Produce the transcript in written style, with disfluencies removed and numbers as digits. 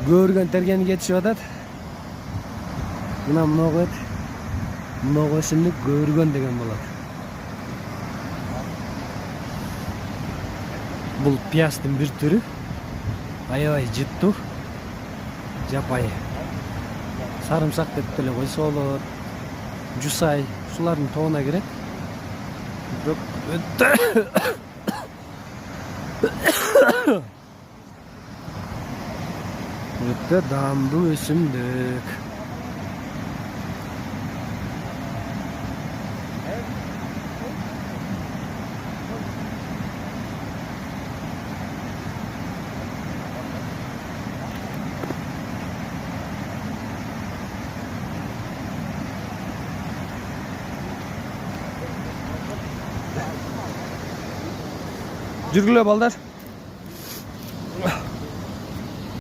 Görgen tergeni geçiyor adat. Buna mnogo şimdi görgen degen болады. Бұл пияздың bir түрі. Аябай жыттуу. Жапайы. Sarımsak деп деле койсо болот. Жусай, шулардын тобуна кирет. Бирок өтө даамдуу өсүмдүк. Жүргүлө балдар.